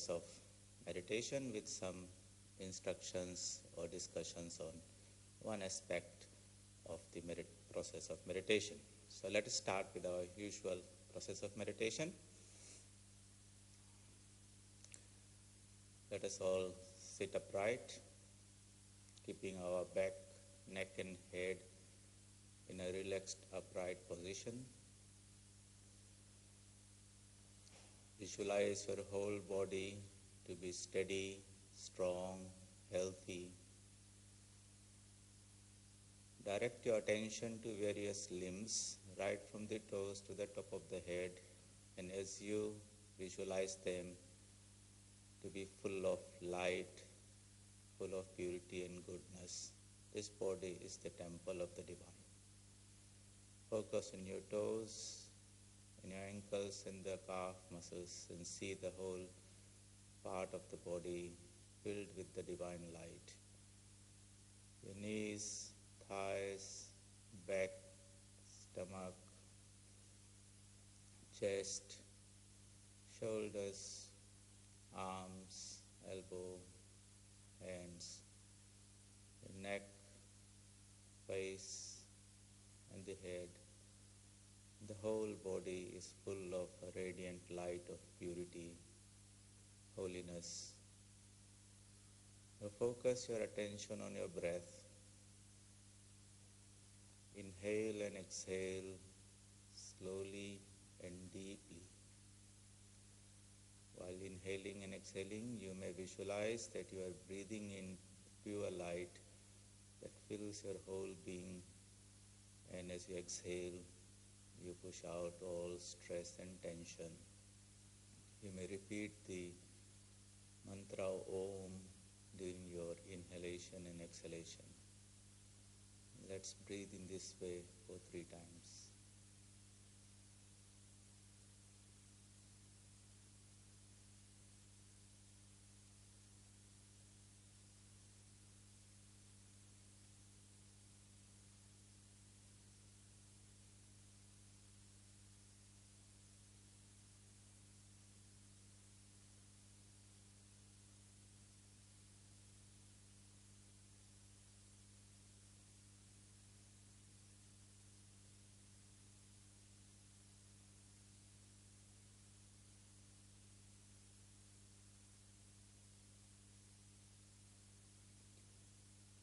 process of meditation with some instructions or discussions on one aspect of the process of meditation. So let us start with our usual process of meditation. Let us all sit upright, keeping our back, neck and head in a relaxed upright position. Visualize your whole body to be steady, strong, healthy. Direct your attention to various limbs, right from the toes to the top of the head, and as you visualize them to be full of light, full of purity and goodness, this body is the temple of the divine. Focus on your toes, in your ankles and the calf muscles, and see the whole part of the body filled with the divine light. Your knees, thighs, back, stomach, chest, shoulders, arms, elbow, hands, the neck, face, and the head. The whole body is full of a radiant light of purity, holiness. Now focus your attention on your breath. Inhale and exhale slowly and deeply. While inhaling and exhaling, you may visualize that you are breathing in pure light that fills your whole being, and as you exhale, you push out all stress and tension. You may repeat the mantra Om during your inhalation and exhalation. Let's breathe in this way for 3 times.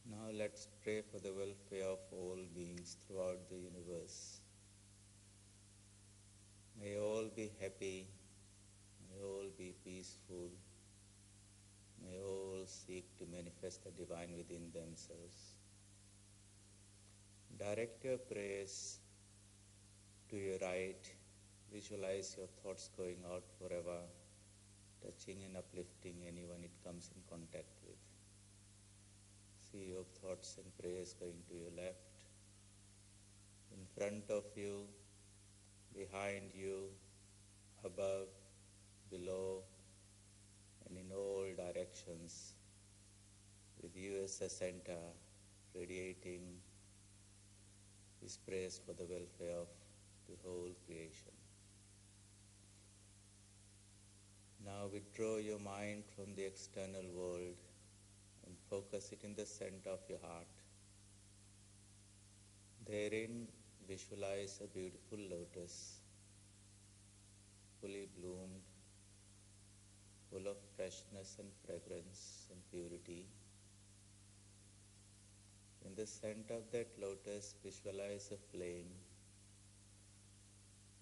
Now let's pray for the welfare of all beings throughout the universe. May all be happy, may all be peaceful, may all seek to manifest the divine within themselves. Direct your prayers to your right. Visualize your thoughts going out forever, touching and uplifting anyone it comes in contact with. See your thoughts and prayers going to your left, in front of you, behind you, above, below, and in all directions, with you as the center, radiating these prayers for the welfare of the whole creation. Now withdraw your mind from the external world and focus it in the center of your heart. Therein, visualize a beautiful lotus, fully bloomed, full of freshness and fragrance and purity. In the center of that lotus, visualize a flame,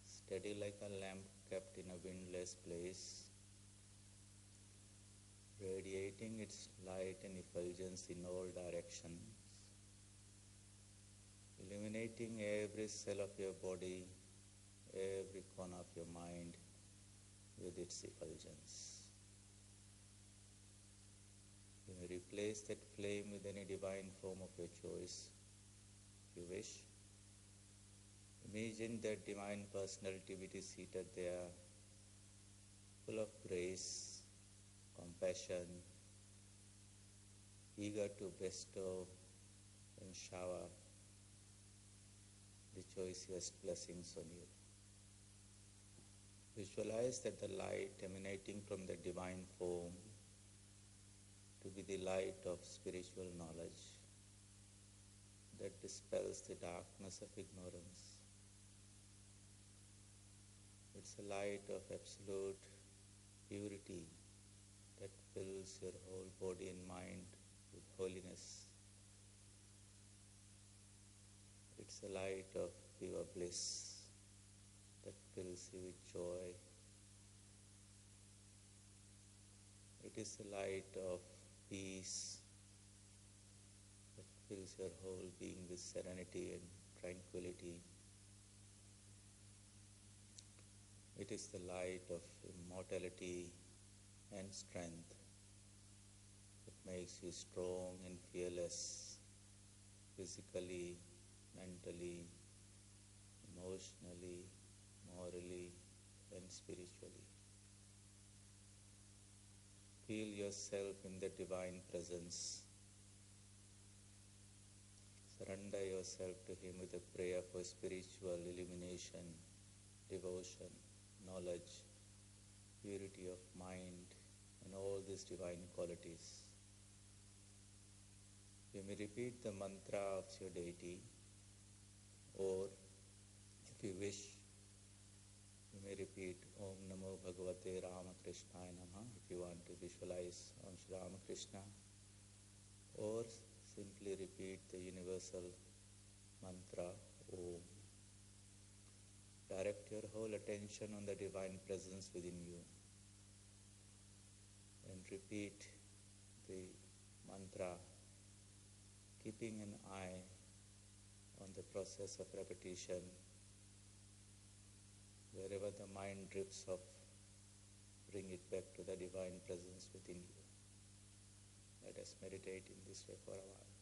steady like a lamp kept in a windless place, radiating its light and effulgence in all directions, illuminating every cell of your body, every corner of your mind with its effulgence. You may replace that flame with any divine form of your choice, if you wish. Imagine that divine personality which is seated there, full of grace, compassion, eager to bestow and shower the choicest blessings on you. Visualize that the light emanating from the divine form light of spiritual knowledge that dispels the darkness of ignorance. It's a light of absolute purity that fills your whole body and mind with holiness. It's a light of pure bliss that fills you with joy. It is the light of peace that fills your whole being with serenity and tranquility. It is the light of immortality and strength that makes you strong and fearless, physically, mentally, emotionally, morally, and spiritually. Feel yourself in the divine presence. Surrender yourself to Him with a prayer for spiritual illumination, devotion, knowledge, purity of mind, and all these divine qualities. You may repeat the mantra of your deity, or if you wish, you may repeat Om Namo Bhagavate Ramakrishnaaya Namaha if you want to visualize Om Shri Ramakrishna, or simply repeat the universal mantra Om. Direct your whole attention on the divine presence within you and repeat the mantra, keeping an eye on the process of repetition. Wherever the mind drifts off, bring it back to the divine presence within you. Let us meditate in this way for a while.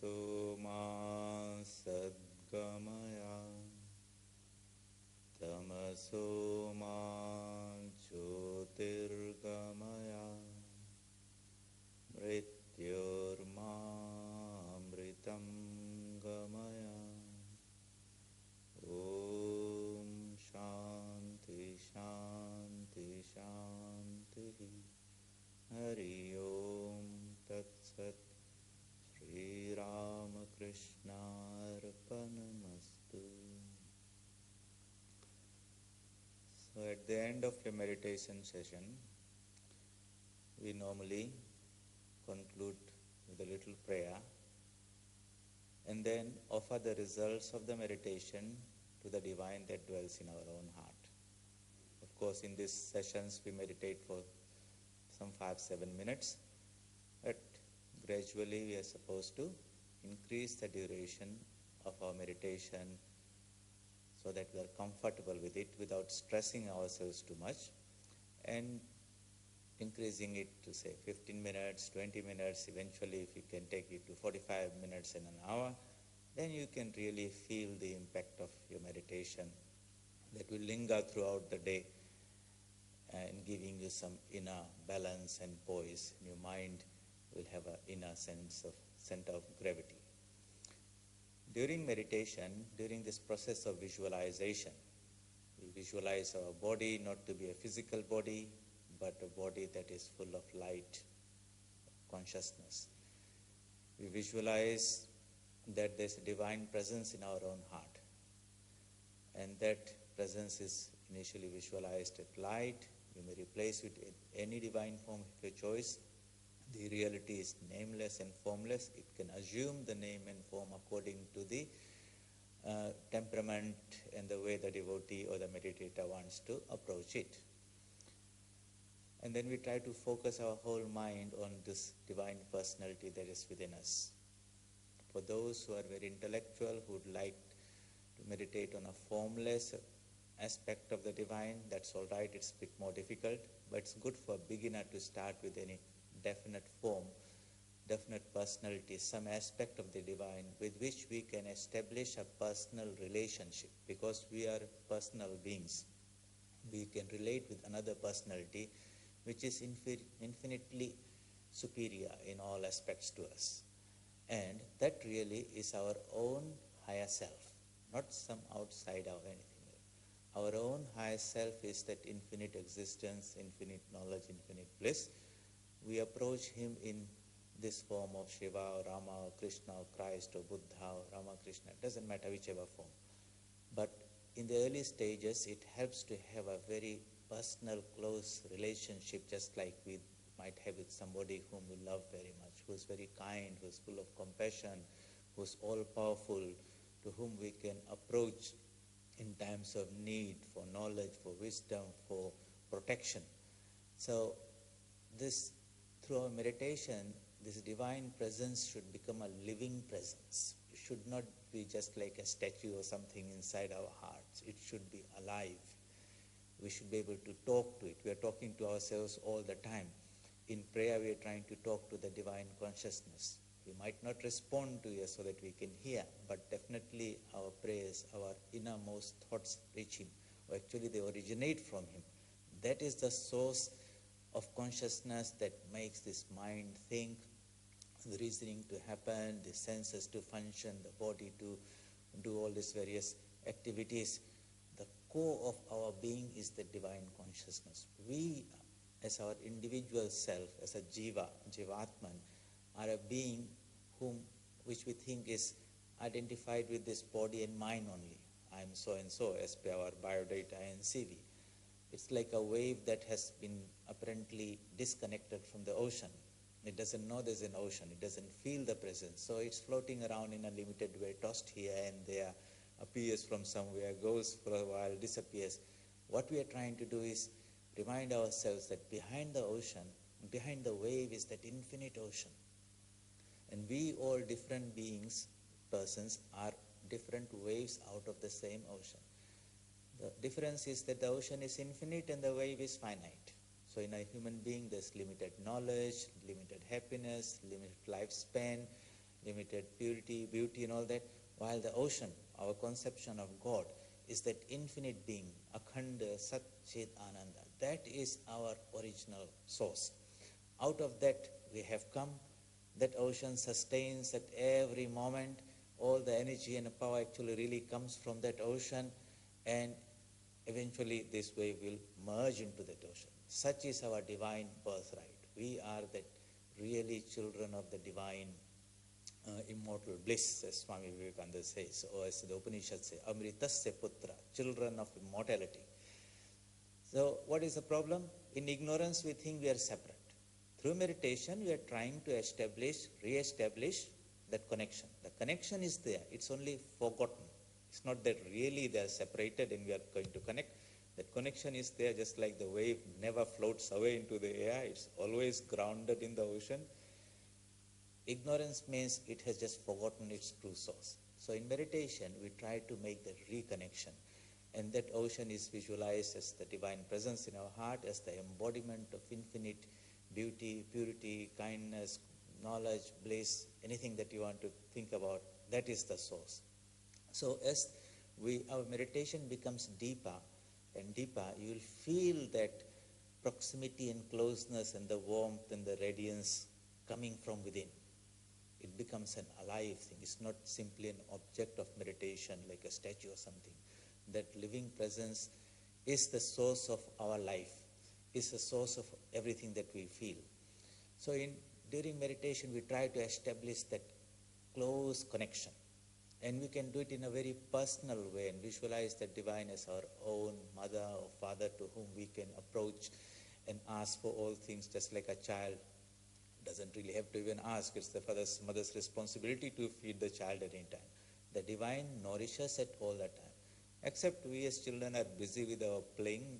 ma sadgamaya tamaso ma jyotirgamaya mrityorma amritam gamaya. Om Shanti Shanti Shanti. Hari Om Tat Sat. Shri Ramakrishna Arpanamastu. So at the end of a meditation session, we normally conclude with a little prayer and then offer the results of the meditation to the divine that dwells in our own heart. Of course, in these sessions we meditate for some 5-7 minutes, but gradually we are supposed to increase the duration of our meditation so that we are comfortable with it without stressing ourselves too much, and increasing it to say 15 minutes, 20 minutes, eventually if you can take it to 45 minutes and an hour, then you can really feel the impact of your meditation that will linger throughout the day and giving you some inner balance and poise. Your mind will have an inner sense of center of gravity. During meditation, during this process of visualization, we visualize our body not to be a physical body, but a body that is full of light, consciousness. We visualize that there's a divine presence in our own heart, and that presence is initially visualized as light. You may replace it with any divine form of your choice. The reality is nameless and formless. It can assume the name and form according to the temperament and the way the devotee or the meditator wants to approach it. And then we try to focus our whole mind on this divine personality that is within us. For those who are very intellectual, who would like to meditate on a formless aspect of the divine, that's all right, it's a bit more difficult, but it's good for a beginner to start with any definite form, definite personality, some aspect of the divine with which we can establish a personal relationship, because we are personal beings. We can relate with another personality which is infinitely superior in all aspects to us. And that really is our own higher self, not some outsider or anything. Our own higher self is that infinite existence, infinite knowledge, infinite bliss. We approach him in this form of Shiva or Rama or Krishna or Christ or Buddha or Ramakrishna. It doesn't matter whichever form. But in the early stages, it helps to have a very personal, close relationship, just like we might have with somebody whom we love very much, who's very kind, who's full of compassion, who's all-powerful, to whom we can approach in times of need, for knowledge, for wisdom, for protection. So this, through our meditation, this divine presence should become a living presence. It should not be just like a statue or something inside our hearts. It should be alive. We should be able to talk to it. We are talking to ourselves all the time. In prayer, we are trying to talk to the divine consciousness. We might not respond to it so that we can hear, but definitely our prayers, our innermost thoughts reach him, or actually they originate from him. That is the source of consciousness that makes this mind think, the reasoning to happen, the senses to function, the body to do all these various activities. The core of our being is the divine consciousness. We, as our individual self, as a jiva, jivatman, are a being which we think is identified with this body and mind only. I am so and so as per our biodata and CV. It's like a wave that has been apparently disconnected from the ocean. It doesn't know there's an ocean. It doesn't feel the presence. So it's floating around in a limited way, tossed here and there, appears from somewhere, goes for a while, disappears. What we are trying to do is remind ourselves that behind the ocean, behind the wave is that infinite ocean. And we all different beings, persons, are different waves out of the same ocean. The difference is that the ocean is infinite and the wave is finite. So in a human being, there's limited knowledge, limited happiness, limited lifespan, limited purity, beauty and all that, while the ocean, our conception of God, is that infinite being, Akhanda Sat Chit Ananda. That is our original source. Out of that we have come. That ocean sustains at every moment. All the energy and power actually really comes from that ocean, and eventually this wave will merge into that ocean. Such is our divine birthright. We are that really children of the divine immortal bliss, as Swami Vivekananda says, or as the Upanishads say, Amritasya Putra, children of immortality. So what is the problem? In ignorance we think we are separate. Through meditation we are trying to re-establish that connection. The connection is there, it's only forgotten. It's not that really they are separated and we are going to connect. That connection is there, just like the wave never floats away into the air, it's always grounded in the ocean. Ignorance means it has just forgotten its true source. So in meditation, we try to make that reconnection. And that ocean is visualized as the divine presence in our heart, as the embodiment of infinite beauty, purity, kindness, knowledge, bliss, anything that you want to think about, that is the source. So as our meditation becomes deeper and deeper, you will feel that proximity and closeness and the warmth and the radiance coming from within. It becomes an alive thing. It's not simply an object of meditation like a statue or something. That living presence is the source of our life, is the source of everything that we feel. So during meditation, we try to establish that close connection. And we can do it in a very personal way and visualize the divine as our own mother or father to whom we can approach and ask for all things, just like a child doesn't really have to even ask. It's the mother's responsibility to feed the child at any time. The divine nourishes at all the time. Except we as children are busy with our playing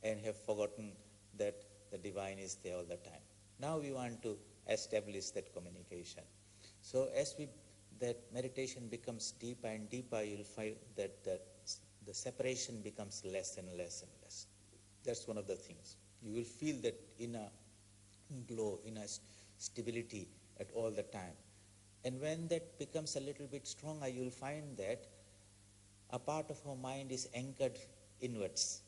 and have forgotten that the divine is there all the time. Now we want to establish that communication. So as that meditation becomes deeper and deeper, you'll find that the separation becomes less and less and less. That's one of the things. You will feel that inner glow, inner stability at all the time. And when that becomes a little bit stronger, you'll find that a part of our mind is anchored inwards.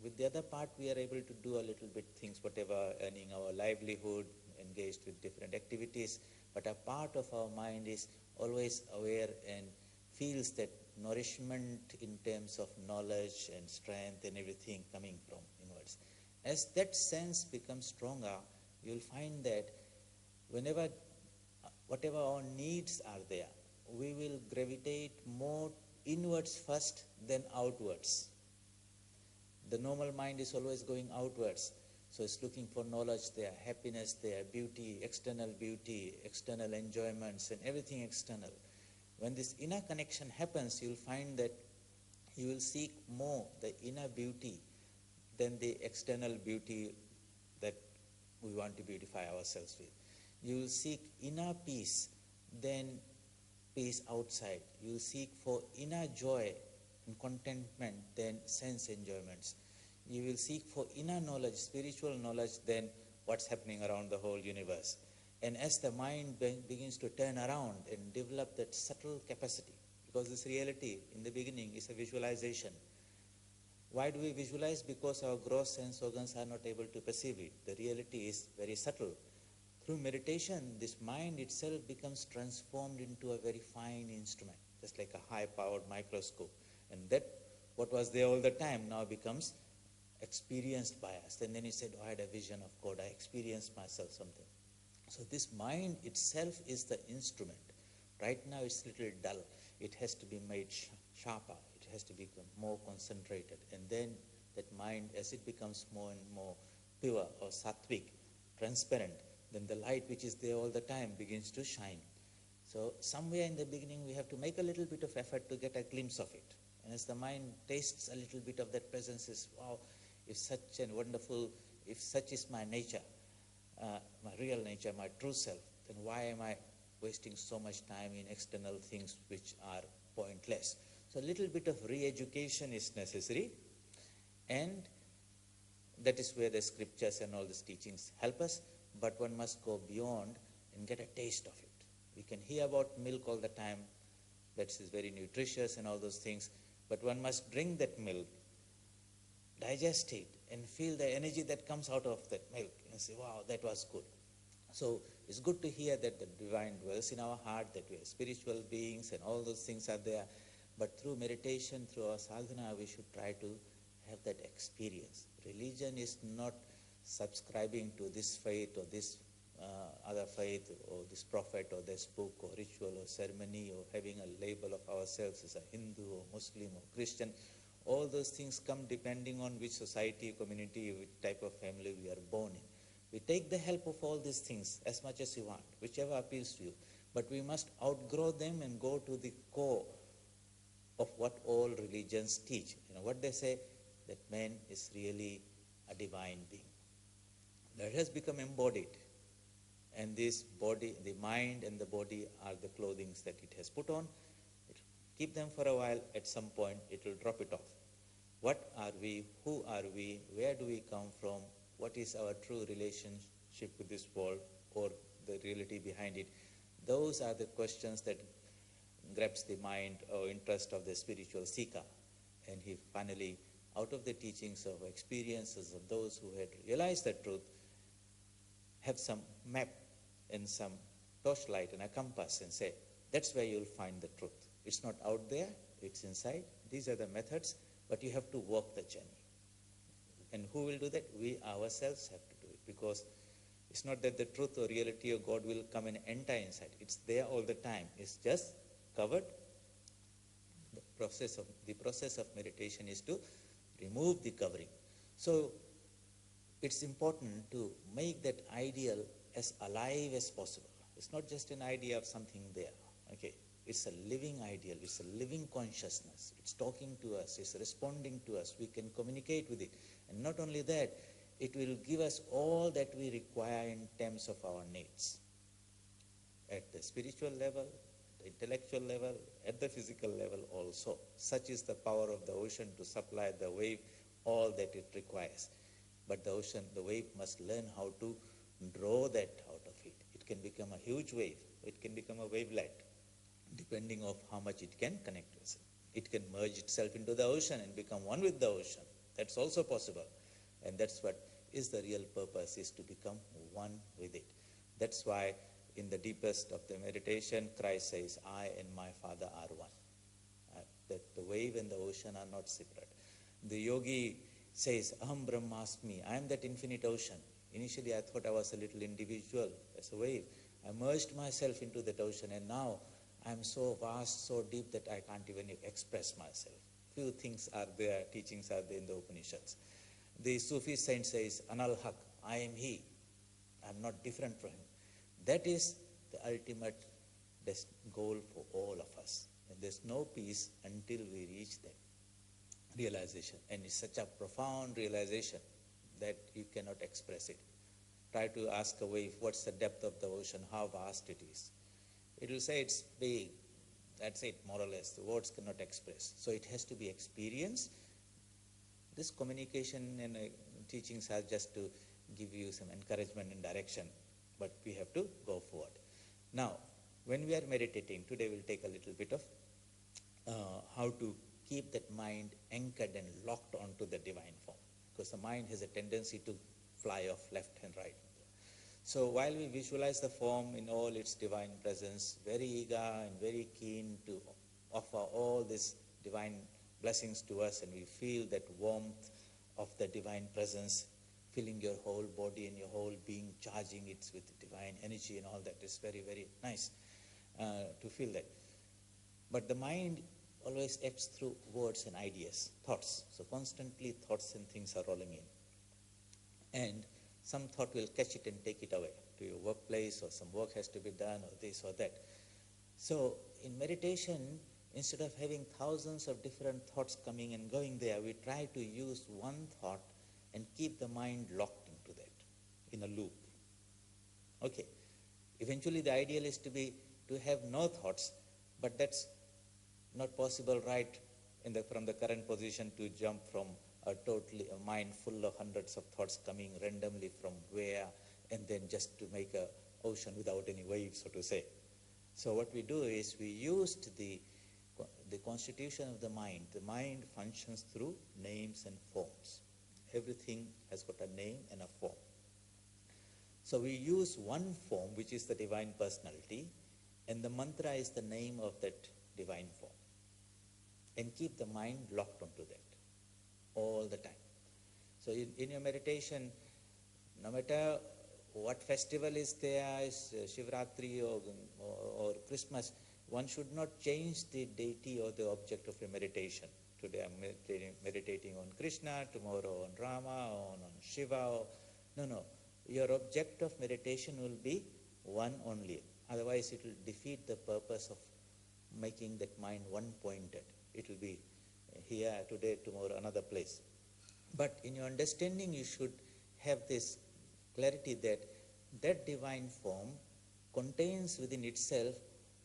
With the other part, we are able to do a little bit things, whatever, earning our livelihood, engaged with different activities. But a part of our mind is always aware and feels that nourishment in terms of knowledge and strength and everything coming from inwards. As that sense becomes stronger, you'll find that whatever our needs are there, we will gravitate more inwards first, then outwards. The normal mind is always going outwards. So it's looking for knowledge there, happiness there, beauty, external enjoyments and everything external. When this inner connection happens, you'll find that you will seek more the inner beauty than the external beauty that we want to beautify ourselves with. You will seek inner peace than peace outside. You will seek for inner joy and contentment than sense enjoyments. You will seek for inner knowledge, spiritual knowledge, than what's happening around the whole universe. And as the mind begins to turn around and develop that subtle capacity, because this reality in the beginning is a visualization. Why do we visualize? Because our gross sense organs are not able to perceive it. The reality is very subtle. Through meditation, this mind itself becomes transformed into a very fine instrument, just like a high-powered microscope. And that, what was there all the time, now becomes experienced by us. And then he said, I had a vision of God, I experienced myself something. So this mind itself is the instrument. Right now it's a little dull. It has to be made sharper. It has to become more concentrated. And then that mind, as it becomes more and more pure or sattvic, transparent, then the light which is there all the time begins to shine. So somewhere in the beginning we have to make a little bit of effort to get a glimpse of it. And as the mind tastes a little bit of that presence, is, wow, if such is my nature, my real nature, my true self, then why am I wasting so much time in external things which are pointless? So a little bit of re-education is necessary, and that is where the scriptures and all these teachings help us, but one must go beyond and get a taste of it. We can hear about milk all the time, that is very nutritious and all those things, but one must drink that milk, digest it, and feel the energy that comes out of that milk and say, wow, that was good. So it's good to hear that the divine dwells in our heart, that we are spiritual beings and all those things are there. But through meditation, through our sadhana, we should try to have that experience. Religion is not subscribing to this faith or this other faith or this prophet or this book or ritual or ceremony or having a label of ourselves as a Hindu or Muslim or Christian. All those things come depending on which society, community, which type of family we are born in. We take the help of all these things as much as you want, whichever appeals to you. But we must outgrow them and go to the core of what all religions teach. You know what they say? That man is really a divine being. That has become embodied. And this body, the mind and the body are the clothing that it has put on. Keep them for a while, at some point it will drop it off. What are we? Who are we? Where do we come from? What is our true relationship with this world or the reality behind it? Those are the questions that grabs the mind or interest of the spiritual seeker. And he finally, out of the teachings of experiences of those who had realized the truth, have some map and some torchlight and a compass and say, that's where you'll find the truth. It's not out there, it's inside. These are the methods, but you have to walk the journey. And who will do that? We ourselves have to do it, because it's not that the truth or reality of God will come and enter inside. It's there all the time. It's just covered. The process of meditation is to remove the covering. So it's important to make that ideal as alive as possible. It's not just an idea of something there. Okay. It's a living ideal. It's a living consciousness. It's talking to us. It's responding to us. We can communicate with it. And not only that, it will give us all that we require in terms of our needs. At the spiritual level, the intellectual level, at the physical level also. Such is the power of the ocean to supply the wave all that it requires. But the ocean, the wave must learn how to draw that out of it. It can become a huge wave. It can become a wavelet, depending on how much it can connect to itself. It can merge itself into the ocean and become one with the ocean. That's also possible. And that's what is the real purpose, is to become one with it. That's why in the deepest of the meditation, Christ says, I and my Father are one. That the wave and the ocean are not separate. The yogi says, Aham Brahmasmi, I am that infinite ocean. Initially I thought I was a little individual as a wave. I merged myself into that ocean, and now I am so vast, so deep that I can't even express myself. Few things are there, teachings are there in the Upanishads. The Sufi saint says, Anal Haq, I am he. I am not different from him. That is the ultimate goal for all of us. And there's no peace until we reach that realization. And it's such a profound realization that you cannot express it. Try to ask a wave, what's the depth of the ocean, how vast it is. It will say it's big. That's it, more or less. The words cannot express. So it has to be experienced. This communication and teachings are just to give you some encouragement and direction, but we have to go forward. Now, when we are meditating, today we'll take a little bit of how to keep that mind anchored and locked onto the divine form, because the mind has a tendency to fly off left and right. So while we visualize the form in all its divine presence, very eager and very keen to offer all these divine blessings to us, and we feel that warmth of the divine presence filling your whole body and your whole being, charging it with divine energy and all that is very, very nice to feel that. But the mind always acts through words and ideas, thoughts. So constantly thoughts and things are rolling in. And some thought will catch it and take it away to your workplace, or some work has to be done, or this or that. So in meditation, instead of having thousands of different thoughts coming and going there, we try to use one thought and keep the mind locked into that, in a loop. Okay. Eventually the ideal is to have no thoughts, but that's not possible, right, from the current position, to jump from a mind full of hundreds of thoughts coming randomly from where, and then just to make an ocean without any waves, so to say. So what we do is we used the constitution of the mind. The mind functions through names and forms. Everything has got a name and a form. So we use one form, which is the Divine Personality, and the mantra is the name of that divine form. And keep the mind locked onto that all the time. So in your meditation, no matter what festival is there, is Shivratri or Christmas, one should not change the deity or the object of your meditation. Today I'm meditating on Krishna, tomorrow on Rama, on Shiva. No. Your object of meditation will be one only. Otherwise, it will defeat the purpose of making that mind one-pointed. It will be here, today, tomorrow, another place. But in your understanding, you should have this clarity that that divine form contains within itself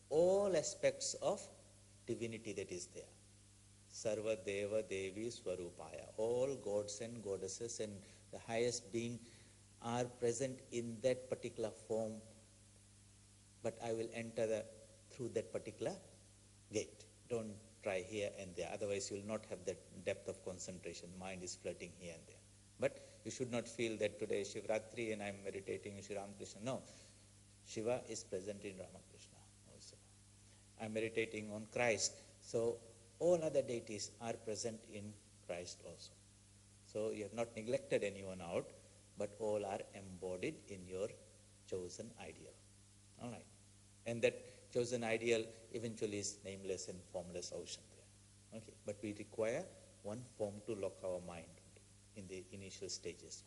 all aspects of divinity that is there. Sarva Deva Devi Swarupaya. All gods and goddesses and the highest being are present in that particular form, but I will enter through that particular gate. Don't try here and there, otherwise you will not have that depth of concentration. Mind is flirting here and there. But you should not feel that today is Shivratri and I am meditating in Sri Ramakrishna. No, Shiva is present in Ramakrishna also. I am meditating on Christ. So all other deities are present in Christ also. So you have not neglected anyone out, but all are embodied in your chosen ideal. All right. And that chosen ideal eventually is nameless and formless ocean there. Okay. But we require one form to lock our mind in the initial stages.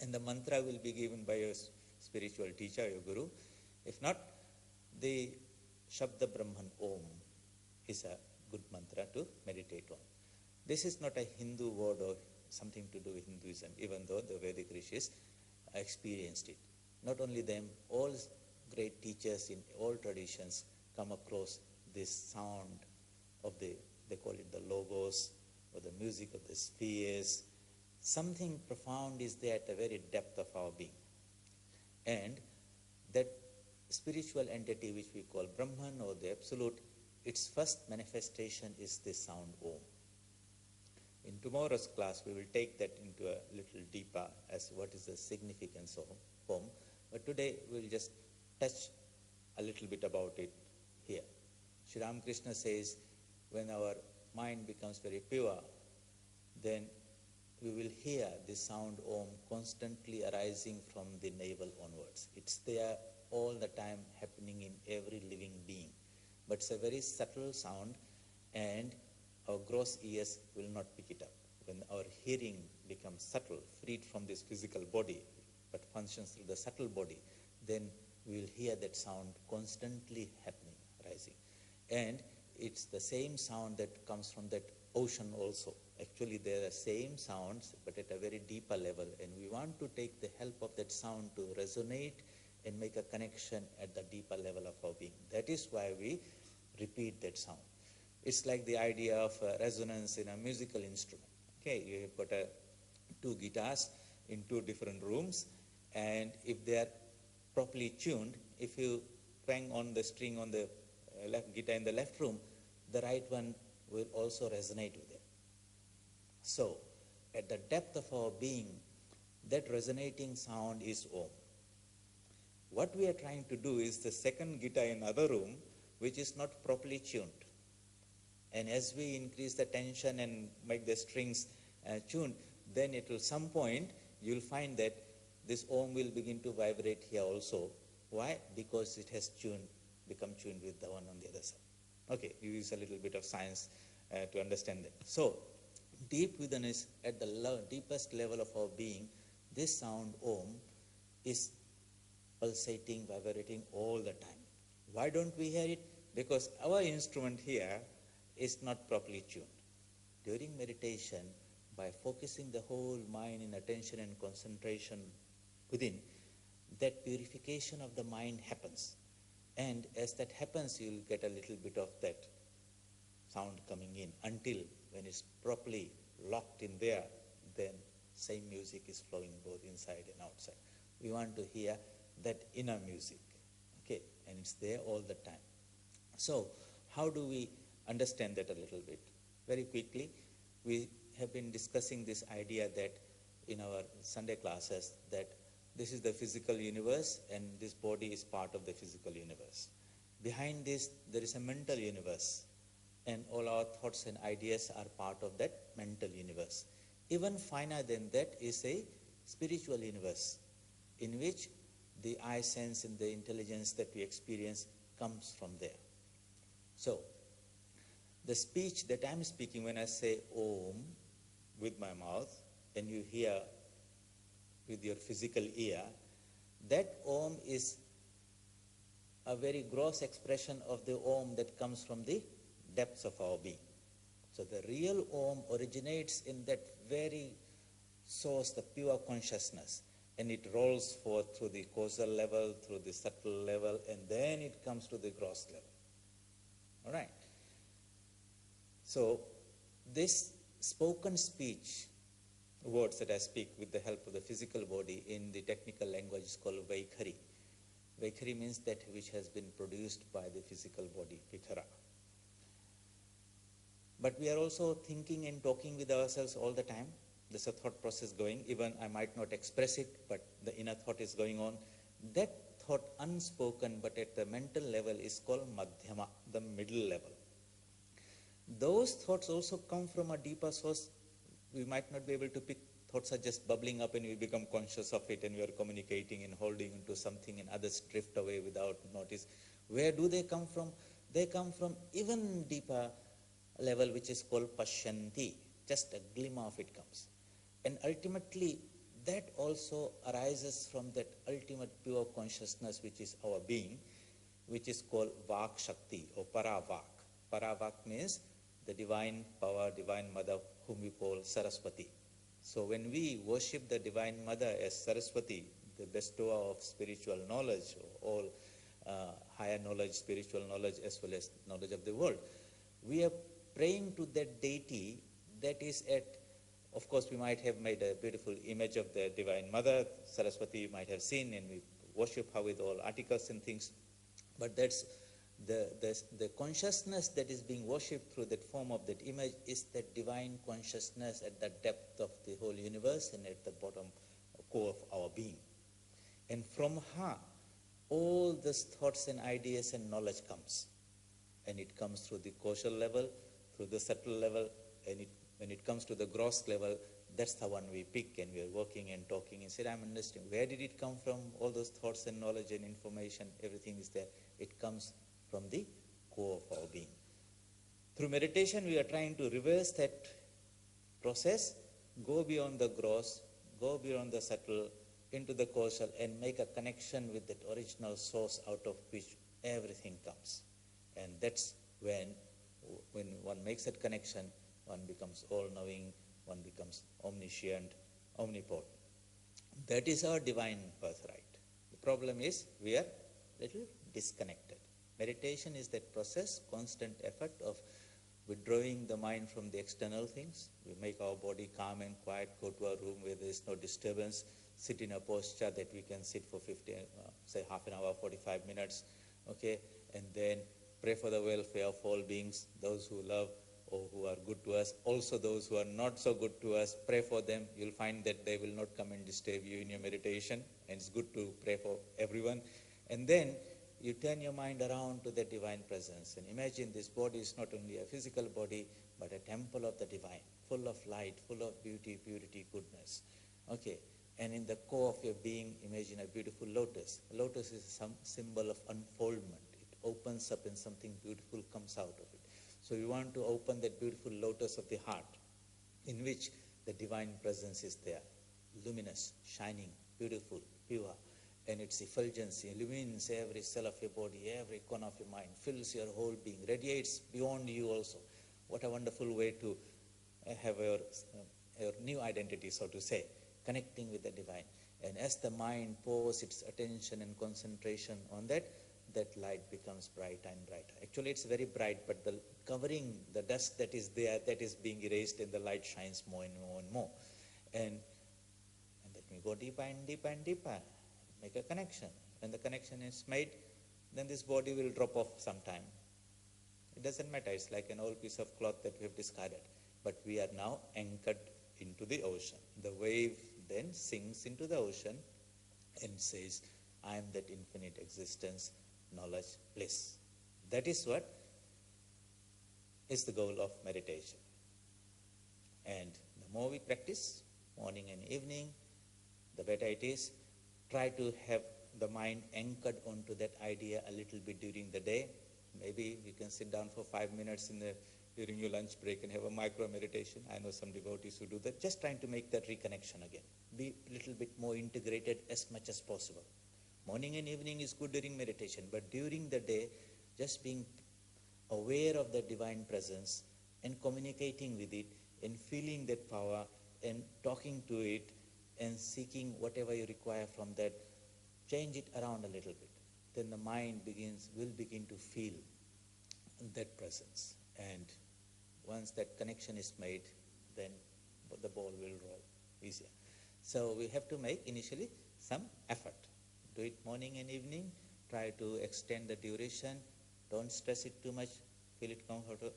And the mantra will be given by your spiritual teacher, your guru. If not, the Shabda Brahman Om is a good mantra to meditate on. This is not a Hindu word or something to do with Hinduism, even though the Vedic rishis experienced it. Not only them, all great teachers in all traditions come across this sound of they call it the logos, or the music of the spheres. Something profound is there at the very depth of our being. And that spiritual entity which we call Brahman or the Absolute, its first manifestation is this sound Om. In tomorrow's class, we will take that into a little deeper as what is the significance of Om. But today, we will just touch a little bit about it here. Sri Ramakrishna says, when our mind becomes very pure, then we will hear the sound Om constantly arising from the navel onwards. It's there all the time, happening in every living being. But it's a very subtle sound, and our gross ears will not pick it up. When our hearing becomes subtle, freed from this physical body, but functions through the subtle body, then we will hear that sound constantly happening, rising. And it's the same sound that comes from that ocean also. Actually, they are the same sounds, but at a very deeper level. And we want to take the help of that sound to resonate and make a connection at the deeper level of our being. That is why we repeat that sound. It's like the idea of resonance in a musical instrument. Okay, you have got two guitars in two different rooms, and if they are properly tuned, if you bang on the string on the left guitar in the left room, the right one will also resonate with it. So, at the depth of our being, that resonating sound is Om. What we are trying to do is the second guitar in another room, which is not properly tuned. And as we increase the tension and make the strings tuned, then it will some point, you will find that this Om will begin to vibrate here also. Why? Because it has become tuned with the one on the other side. Okay, you use a little bit of science to understand that. So, deep within us, at the deepest level of our being, this sound Om is pulsating, vibrating all the time. Why don't we hear it? Because our instrument here is not properly tuned. During meditation, by focusing the whole mind in attention and concentration within, that purification of the mind happens. And as that happens, you will get a little bit of that sound coming in until when it's properly locked in there, then same music is flowing both inside and outside. We want to hear that inner music, okay, and it's there all the time. So how do we understand that a little bit? Very quickly, we have been discussing this idea that in our Sunday classes that this is the physical universe and this body is part of the physical universe. Behind this, there is a mental universe, and all our thoughts and ideas are part of that mental universe. Even finer than that is a spiritual universe in which the eye sense and the intelligence that we experience comes from there. So, the speech that I'm speaking when I say Om with my mouth and you hear with your physical ear, that Om is a very gross expression of the Om that comes from the depths of our being. So the real Om originates in that very source, the pure consciousness, and it rolls forth through the causal level, through the subtle level, and then it comes to the gross level. All right. So this spoken speech, words that I speak with the help of the physical body in the technical language is called Vaikhari. Vaikhari means that which has been produced by the physical body, Vikhara. But we are also thinking and talking with ourselves all the time. There's a thought process going. Even I might not express it, but the inner thought is going on. That thought unspoken, but at the mental level, is called Madhyama, the middle level. Those thoughts also come from a deeper source. We might not be able to pick. Thoughts are just bubbling up and we become conscious of it and we are communicating and holding into something and others drift away without notice. Where do they come from? They come from even deeper level, which is called Pashyanti. Just a glimmer of it comes. And ultimately, that also arises from that ultimate pure consciousness, which is our being, which is called Vak Shakti or Paravak. Paravak means the divine power, divine mother, whom we call Saraswati. So when we worship the divine mother as Saraswati, the bestower of spiritual knowledge, all higher knowledge, spiritual knowledge, as well as knowledge of the world, we are praying to that deity that is at, of course, we might have made a beautiful image of the divine mother, Saraswati, you might have seen, and we worship her with all articles and things, but that's the consciousness that is being worshipped through that form of that image is that divine consciousness at the depth of the whole universe and at the bottom core of our being. And from her, all these thoughts and ideas and knowledge comes. And it comes through the causal level, through the subtle level, and when it comes to the gross level, that's the one we pick and we are working and talking and say, I'm understanding. Where did it come from? All those thoughts and knowledge and information, everything is there. It comes from the core of our being. Through meditation, we are trying to reverse that process, go beyond the gross, go beyond the subtle, into the causal, and make a connection with that original source out of which everything comes. And that's when one makes that connection, one becomes all-knowing, one becomes omniscient, omnipotent. That is our divine birthright. The problem is we are a little disconnected. Meditation is that process, constant effort of withdrawing the mind from the external things. We make our body calm and quiet, go to a room where there is no disturbance, sit in a posture that we can sit for say half an hour, 45 minutes, okay, and then pray for the welfare of all beings, those who love or who are good to us. Also those who are not so good to us, pray for them. You'll find that they will not come and disturb you in your meditation, and it's good to pray for everyone. And then you turn your mind around to the divine presence and imagine this body is not only a physical body, but a temple of the divine, full of light, full of beauty, purity, goodness. Okay, and in the core of your being, imagine a beautiful lotus. A lotus is some symbol of unfoldment. It opens up and something beautiful comes out of it. So you want to open that beautiful lotus of the heart in which the divine presence is there, luminous, shining, beautiful, pure, and its effulgence illumines every cell of your body, every corner of your mind, fills your whole being, radiates beyond you also. What a wonderful way to have your new identity, so to say, connecting with the divine. And as the mind pours its attention and concentration on that, that light becomes brighter and brighter. Actually, it's very bright, but the covering, the dust that is there, that is being erased, and the light shines more and more and more. And then we go deeper and deeper and deeper, make a connection. When the connection is made, then this body will drop off sometime. It doesn't matter. It's like an old piece of cloth that we have discarded. But we are now anchored into the ocean. The wave then sinks into the ocean and says, I am that infinite existence, knowledge, bliss. That is what is the goal of meditation. And the more we practice, morning and evening, the better it is. Try to have the mind anchored onto that idea a little bit during the day. Maybe you can sit down for 5 minutes during your lunch break and have a micro meditation. I know some devotees who do that. Just trying to make that reconnection again. Be a little bit more integrated as much as possible. Morning and evening is good during meditation, but during the day, just being aware of the divine presence and communicating with it and feeling that power and talking to it and seeking whatever you require from that, change it around a little bit. Then the mind will begin to feel that presence. And once that connection is made, then the ball will roll easier. So we have to make initially some effort. Do it morning and evening. Try to extend the duration. Don't stress it too much. Feel it comfortable.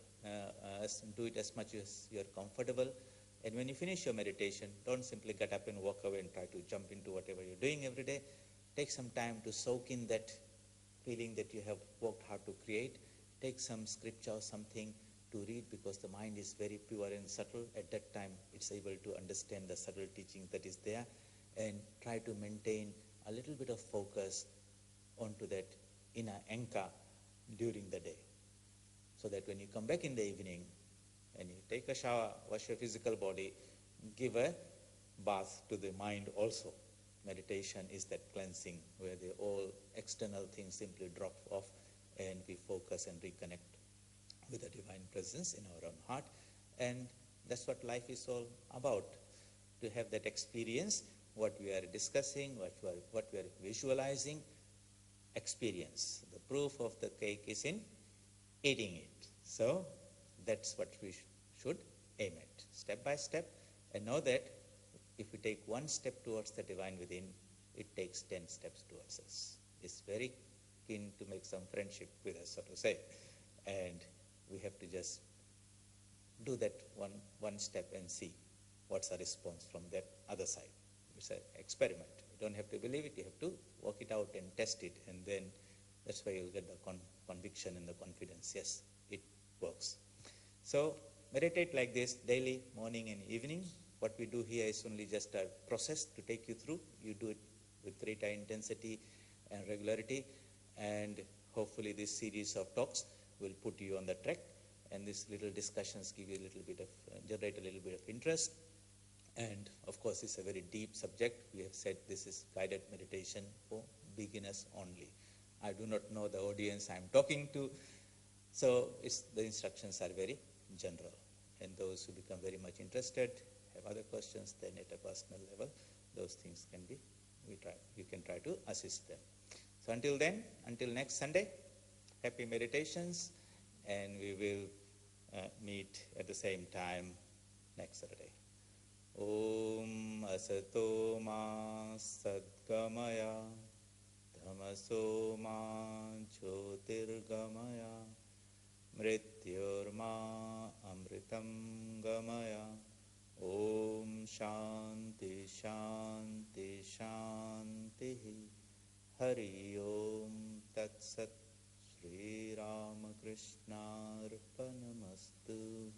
Do it as much as you are comfortable. And when you finish your meditation, don't simply get up and walk away and try to jump into whatever you're doing every day. Take some time to soak in that feeling that you have worked hard to create. Take some scripture or something to read, because the mind is very pure and subtle. At that time, it's able to understand the subtle teaching that is there, and try to maintain a little bit of focus onto that inner anchor during the day, so that when you come back in the evening and you take a shower, wash your physical body, give a bath to the mind also. Meditation is that cleansing where all external things simply drop off and we focus and reconnect with the divine presence in our own heart. And that's what life is all about, to have that experience, what we are discussing, what we are visualizing, experience. The proof of the cake is in eating it. So that's what we should aim at, step by step, and know that if we take one step towards the divine within, it takes 10 steps towards us. It's very keen to make some friendship with us, so to say. And we have to just do that one step and see what's the response from that other side. It's an experiment. You don't have to believe it, you have to work it out and test it, and then that's where you'll get the conviction and the confidence. Yes, it works. So meditate like this daily, morning and evening. What we do here is only just a process to take you through. You do it with greater intensity and regularity, and hopefully this series of talks will put you on the track, and these little discussions give you a little bit of, generate a little bit of interest. And of course, it's a very deep subject. We have said this is guided meditation for beginners only. I do not know the audience I'm talking to, so the instructions are very general. And those who become very much interested, have other questions, then at a personal level, those things can be, you can try to assist them. So until then, until next Sunday, happy meditations, and we will meet at the same time next Saturday. Om Asato Ma Sadgamaya Tamaso Ma Jyotirgamaya Mrityorma Amritam Gamaya. Om Shanti Shanti Shanti. Hari Om Tat Sat. Sri Ramakrishna Arpanamastu.